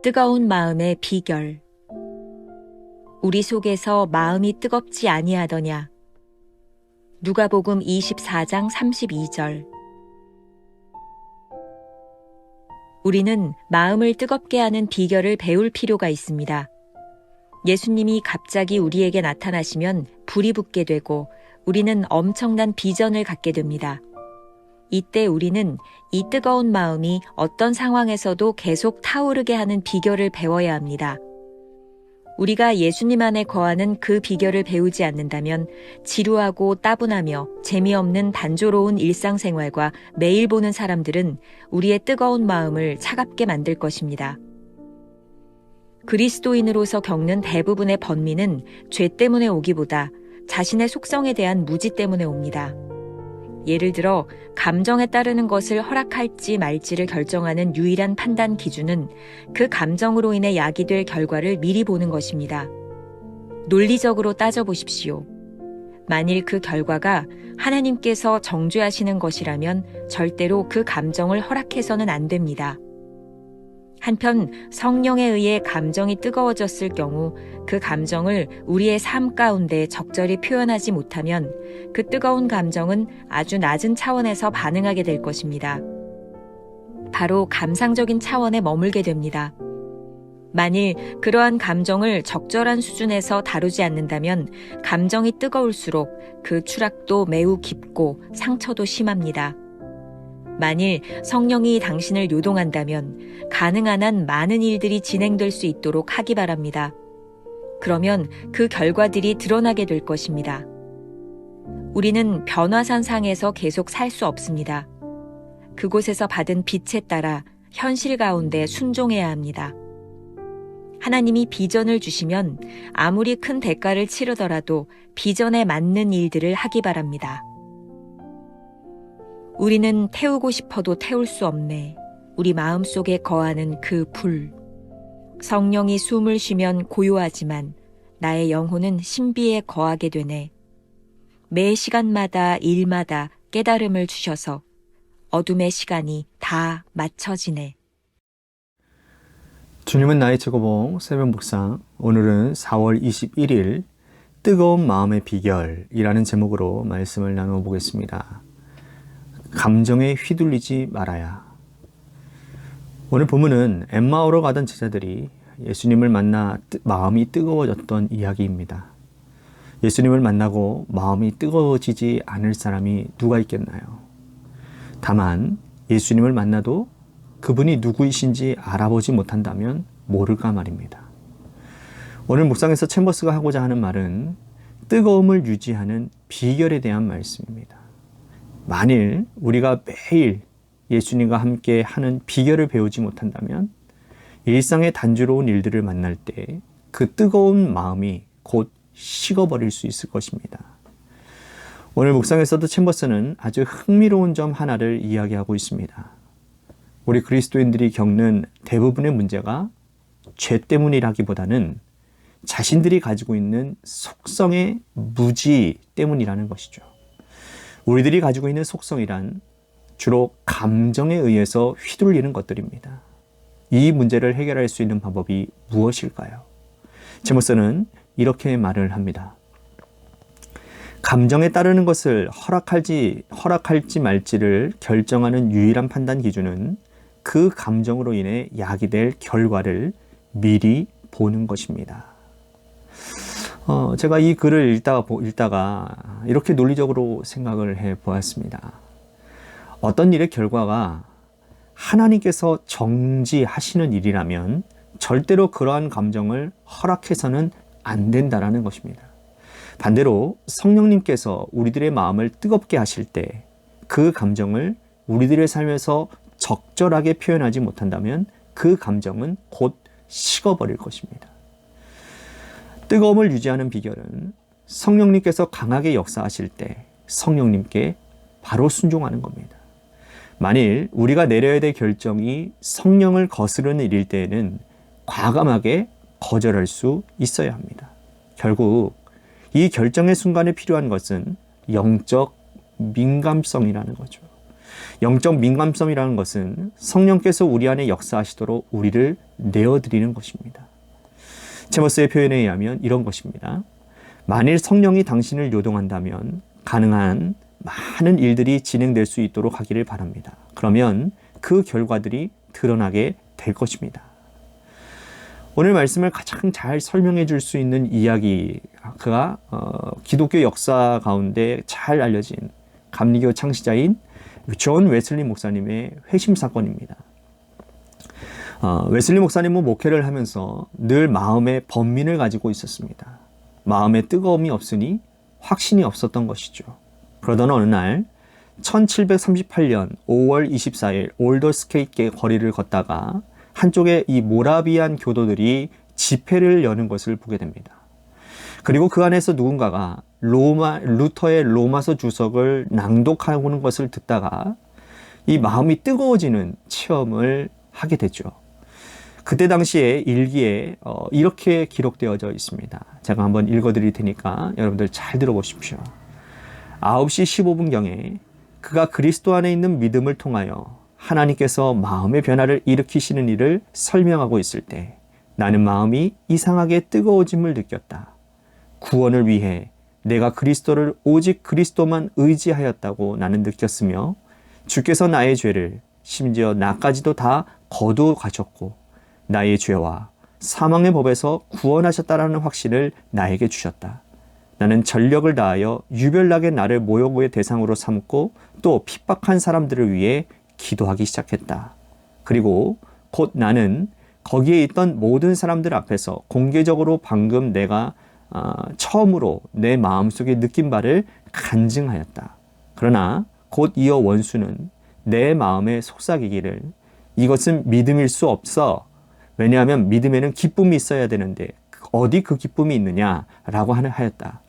뜨거운 마음의 비결. 우리 속에서 마음이 뜨겁지 아니하더냐. 누가복음 24장 32절. 우리는 마음을 뜨겁게 하는 비결을 배울 필요가 있습니다. 예수님이 갑자기 우리에게 나타나시면 불이 붙게 되고 우리는 엄청난 비전을 갖게 됩니다. 이때 우리는 이 뜨거운 마음이 어떤 상황에서도 계속 타오르게 하는 비결을 배워야 합니다. 우리가 예수님 안에 거하는 그 비결을 배우지 않는다면 지루하고 따분하며 재미없는 단조로운 일상생활과 매일 보는 사람들은 우리의 뜨거운 마음을 차갑게 만들 것입니다. 그리스도인으로서 겪는 대부분의 번민은 죄 때문에 오기보다 자신의 속성에 대한 무지 때문에 옵니다. 예를 들어 감정에 따르는 것을 허락할지 말지를 결정하는 유일한 판단 기준은 그 감정으로 인해 야기될 결과를 미리 보는 것입니다. 논리적으로 따져보십시오. 만일 그 결과가 하나님께서 정죄하시는 것이라면 절대로 그 감정을 허락해서는 안 됩니다. 한편 성령에 의해 감정이 뜨거워졌을 경우 그 감정을 우리의 삶 가운데 적절히 표현하지 못하면 그 뜨거운 감정은 아주 낮은 차원에서 반응하게 될 것입니다. 바로 감상적인 차원에 머물게 됩니다. 만일 그러한 감정을 적절한 수준에서 다루지 않는다면 감정이 뜨거울수록 그 추락도 매우 깊고 상처도 심합니다. 만일 성령이 당신을 요동한다면 가능한 한 많은 일들이 진행될 수 있도록 하기 바랍니다. 그러면 그 결과들이 드러나게 될 것입니다. 우리는 변화산 상에서 계속 살 수 없습니다. 그곳에서 받은 빛에 따라 현실 가운데 순종해야 합니다. 하나님이 비전을 주시면 아무리 큰 대가를 치르더라도 비전에 맞는 일들을 하기 바랍니다. 우리는 태우고 싶어도 태울 수 없네. 우리 마음속에 거하는 그 불. 성령이 숨을 쉬면 고요하지만 나의 영혼은 신비에 거하게 되네. 매 시간마다 일마다 깨달음을 주셔서 어둠의 시간이 다 맞춰지네. 주님은 나의 최고봉 새벽 묵상, 오늘은 4월 21일 뜨거운 마음의 비결이라는 제목으로 말씀을 나누어 보겠습니다. 감정에 휘둘리지 말아야. 오늘 본문은 엠마오로 가던 제자들이 예수님을 만나 마음이 뜨거워졌던 이야기입니다. 예수님을 만나고 마음이 뜨거워지지 않을 사람이 누가 있겠나요? 다만 예수님을 만나도 그분이 누구이신지 알아보지 못한다면 모를까 말입니다. 오늘 묵상에서 챔버스가 하고자 하는 말은 뜨거움을 유지하는 비결에 대한 말씀입니다. 만일 우리가 매일 예수님과 함께 하는 비결을 배우지 못한다면 일상의 단조로운 일들을 만날 때 그 뜨거운 마음이 곧 식어버릴 수 있을 것입니다. 오늘 묵상에서도 챔버스는 아주 흥미로운 점 하나를 이야기하고 있습니다. 우리 그리스도인들이 겪는 대부분의 문제가 죄 때문이라기보다는 자신들이 가지고 있는 속성의 무지 때문이라는 것이죠. 우리들이 가지고 있는 속성이란 주로 감정에 의해서 휘둘리는 것들입니다. 이 문제를 해결할 수 있는 방법이 무엇일까요? 제모스는 이렇게 말을 합니다. 감정에 따르는 것을 허락할지 말지를 결정하는 유일한 판단 기준은 그 감정으로 인해 야기될 결과를 미리 보는 것입니다. 제가 이 글을 읽다가 이렇게 논리적으로 생각을 해 보았습니다. 어떤 일의 결과가 하나님께서 정지하시는 일이라면 절대로 그러한 감정을 허락해서는 안 된다라는 것입니다. 반대로 성령님께서 우리들의 마음을 뜨겁게 하실 때 그 감정을 우리들의 삶에서 적절하게 표현하지 못한다면 그 감정은 곧 식어버릴 것입니다. 뜨거움을 유지하는 비결은 성령님께서 강하게 역사하실 때 성령님께 바로 순종하는 겁니다. 만일 우리가 내려야 될 결정이 성령을 거스르는 일일 때에는 과감하게 거절할 수 있어야 합니다. 결국 이 결정의 순간에 필요한 것은 영적 민감성이라는 거죠. 영적 민감성이라는 것은 성령께서 우리 안에 역사하시도록 우리를 내어드리는 것입니다. 제머스의 표현에 의하면 이런 것입니다. 만일 성령이 당신을 요동한다면 가능한 많은 일들이 진행될 수 있도록 하기를 바랍니다. 그러면 그 결과들이 드러나게 될 것입니다. 오늘 말씀을 가장 잘 설명해 줄 수 있는 이야기가 기독교 역사 가운데 잘 알려진 감리교 창시자인 존 웨슬리 목사님의 회심 사건입니다. 웨슬리 목사님은 목회를 하면서 늘 마음에 번민을 가지고 있었습니다. 마음에 뜨거움이 없으니 확신이 없었던 것이죠. 그러던 어느 날 1738년 5월 24일 올더스케이트의 거리를 걷다가 한쪽에 이 모라비안 교도들이 집회를 여는 것을 보게 됩니다. 그리고 그 안에서 누군가가 루터의 로마서 주석을 낭독하는 것을 듣다가 이 마음이 뜨거워지는 체험을 하게 되죠. 그때 당시에 일기에 이렇게 기록되어져 있습니다. 제가 한번 읽어드릴 테니까 여러분들 잘 들어보십시오. 9시 15분경에 그가 그리스도 안에 있는 믿음을 통하여 하나님께서 마음의 변화를 일으키시는 일을 설명하고 있을 때 나는 마음이 이상하게 뜨거워짐을 느꼈다. 구원을 위해 내가 그리스도를 오직 그리스도만 의지하였다고 나는 느꼈으며 주께서 나의 죄를 심지어 나까지도 다 거두어 가셨고 나의 죄와 사망의 법에서 구원하셨다라는 확신을 나에게 주셨다. 나는 전력을 다하여 유별나게 나를 모욕의 대상으로 삼고 또 핍박한 사람들을 위해 기도하기 시작했다. 그리고 곧 나는 거기에 있던 모든 사람들 앞에서 공개적으로 방금 내가 처음으로 내 마음속에 느낀 바를 간증하였다. 그러나 곧 이어 원수는 내 마음에 속삭이기를 이것은 믿음일 수 없어. 왜냐하면 믿음에는 기쁨이 있어야 되는데 어디 그 기쁨이 있느냐라고 하였다.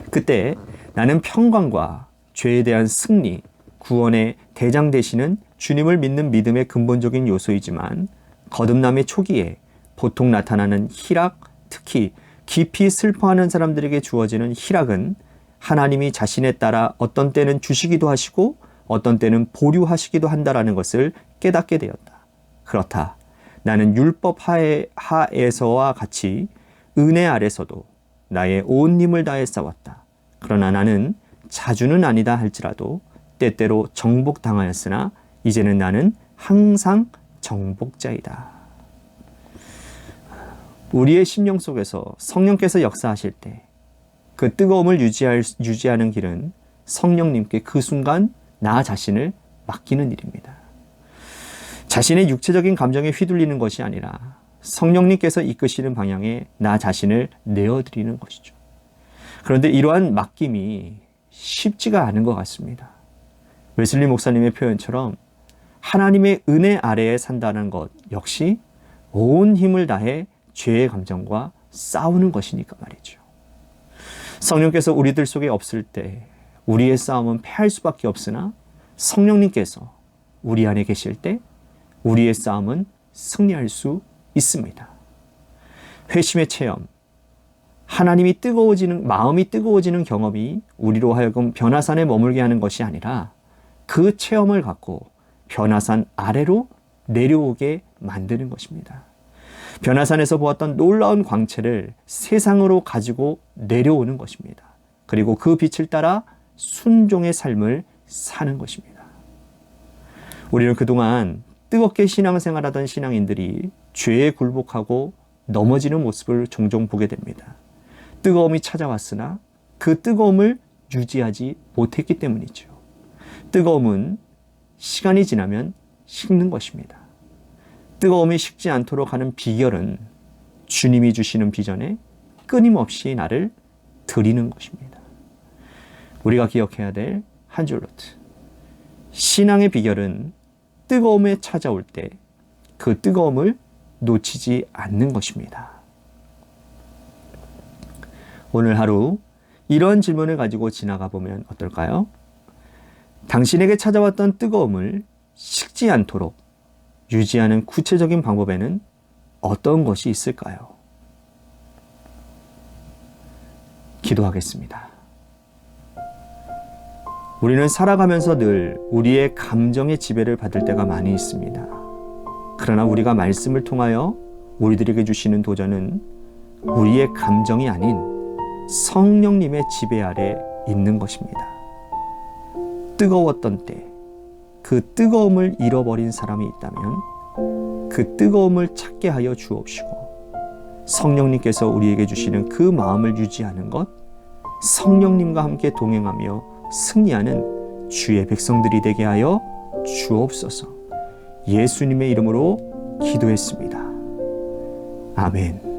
그때 나는 평강과 죄에 대한 승리, 구원의 대장 되시는 주님을 믿는 믿음의 근본적인 요소이지만 거듭남의 초기에 보통 나타나는 희락, 특히 깊이 슬퍼하는 사람들에게 주어지는 희락은 하나님이 자신에 따라 어떤 때는 주시기도 하시고 어떤 때는 보류하시기도 한다라는 것을 깨닫게 되었다. 그렇다. 나는 율법 하에서와 같이 은혜 아래서도 나의 온 힘을 다해 싸웠다. 그러나 나는 자주는 아니다 할지라도 때때로 정복당하였으나 이제는 나는 항상 정복자이다. 우리의 심령 속에서 성령께서 역사하실 때 그 뜨거움을 유지하는 길은 성령님께 그 순간 나 자신을 맡기는 일입니다. 자신의 육체적인 감정에 휘둘리는 것이 아니라 성령님께서 이끄시는 방향에 나 자신을 내어드리는 것이죠. 그런데 이러한 맡김이 쉽지가 않은 것 같습니다. 웨슬리 목사님의 표현처럼 하나님의 은혜 아래에 산다는 것 역시 온 힘을 다해 죄의 감정과 싸우는 것이니까 말이죠. 성령께서 우리들 속에 없을 때 우리의 싸움은 패할 수밖에 없으나 성령님께서 우리 안에 계실 때 우리의 싸움은 승리할 수 있습니다. 회심의 체험, 하나님이 마음이 뜨거워지는 경험이 우리로 하여금 변화산에 머물게 하는 것이 아니라 그 체험을 갖고 변화산 아래로 내려오게 만드는 것입니다. 변화산에서 보았던 놀라운 광채를 세상으로 가지고 내려오는 것입니다. 그리고 그 빛을 따라 순종의 삶을 사는 것입니다. 우리는 그동안 뜨겁게 신앙생활하던 신앙인들이 죄에 굴복하고 넘어지는 모습을 종종 보게 됩니다. 뜨거움이 찾아왔으나 그 뜨거움을 유지하지 못했기 때문이죠. 뜨거움은 시간이 지나면 식는 것입니다. 뜨거움이 식지 않도록 하는 비결은 주님이 주시는 비전에 끊임없이 나를 드리는 것입니다. 우리가 기억해야 될 한 줄 노트. 신앙의 비결은 뜨거움에 찾아올 때 그 뜨거움을 놓치지 않는 것입니다. 오늘 하루 이런 질문을 가지고 지나가 보면 어떨까요? 당신에게 찾아왔던 뜨거움을 식지 않도록 유지하는 구체적인 방법에는 어떤 것이 있을까요? 기도하겠습니다. 우리는 살아가면서 늘 우리의 감정의 지배를 받을 때가 많이 있습니다. 그러나 우리가 말씀을 통하여 우리들에게 주시는 도전은 우리의 감정이 아닌 성령님의 지배 아래 있는 것입니다. 뜨거웠던 때, 그 뜨거움을 잃어버린 사람이 있다면 그 뜨거움을 찾게 하여 주옵시고, 성령님께서 우리에게 주시는 그 마음을 유지하는 것, 성령님과 함께 동행하며 승리하는 주의 백성들이 되게 하여 주옵소서. 예수님의 이름으로 기도했습니다. 아멘.